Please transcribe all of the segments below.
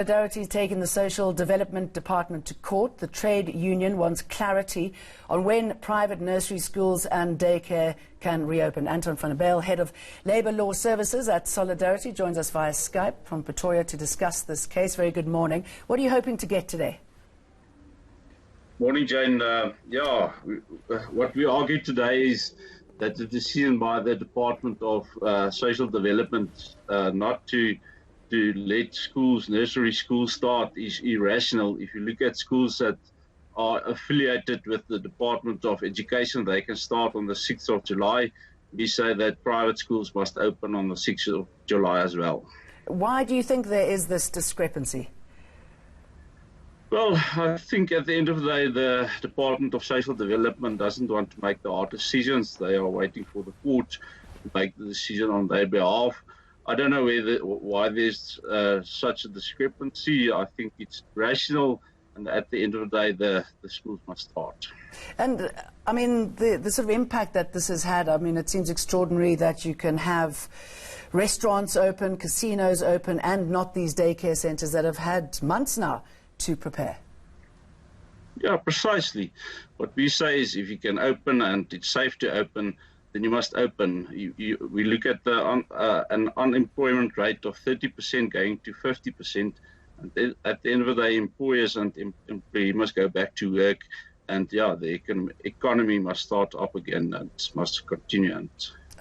Solidarity is taking the Social Development Department to court. The trade union wants clarity on when private nursery schools and daycare can reopen. Anton van der Bijl, Head of Labour Law Services at Solidarity, joins us via Skype from Pretoria to discuss this case. Very good morning. What are you hoping to get today? Morning, Jane. What we argue today is that the decision by the Department of Social Development not to let nursery schools start is irrational. If you look at schools that are affiliated with the Department of Education, they can start on the 6th of July. We say that private schools must open on the 6th of July as well. Why do you think there is this discrepancy? Well, I think at the end of the day, the Department of Social Development doesn't want to make the hard decisions. They are waiting for the court to make the decision on their behalf. I don't know why there's such a discrepancy. I think it's rational, and at the end of the day, the schools must start. And, I mean, the sort of impact that this has had, I mean, it seems extraordinary that you can have restaurants open, casinos open, and not these daycare centres that have had months now to prepare. Yeah, precisely. What we say is if you can open and it's safe to open, then you must open. We look at an unemployment rate of 30% going to 50%. And at the end of the day, employers and employees must go back to work. And yeah, the economy must start up again and must continue. And,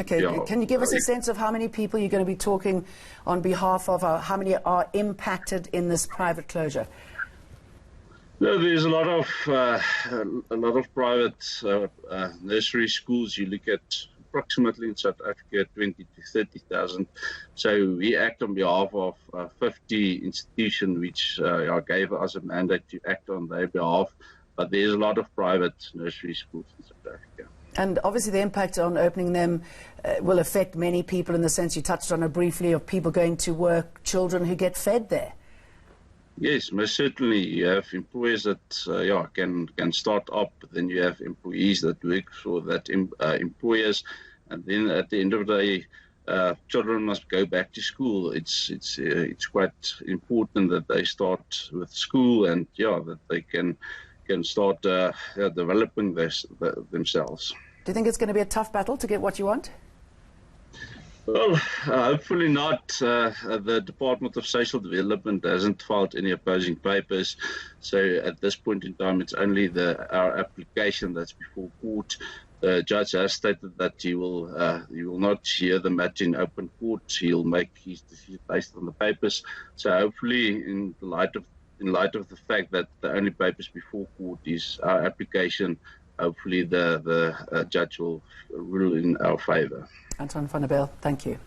okay, can you give us a sense of how many people you're going to be talking on behalf of, how many are impacted in this private closure? No, there's a lot of private nursery schools. You look at approximately in South Africa 20 to 30,000. So we act on behalf of 50 institutions which gave us a mandate to act on their behalf. But there's a lot of private nursery schools in South Africa. And obviously the impact on opening them will affect many people in the sense you touched on it briefly of people going to work, children who get fed there. Yes, most certainly. You have employers that can start up. Then you have employees that work for that employers, and then at the end of the day, children must go back to school. It's quite important that they start with school, and that they can start developing themselves. Do you think it's going to be a tough battle to get what you want? Well, hopefully not. The Department of Social Development hasn't filed any opposing papers, so at this point in time, it's only our application that's before court. The judge has stated that he will not hear the matter in open court. He'll make his decision based on the papers. So hopefully, in light of the fact that the only papers before court is our application, hopefully the judge will rule in our favor. Anton van der Bijl, thank you.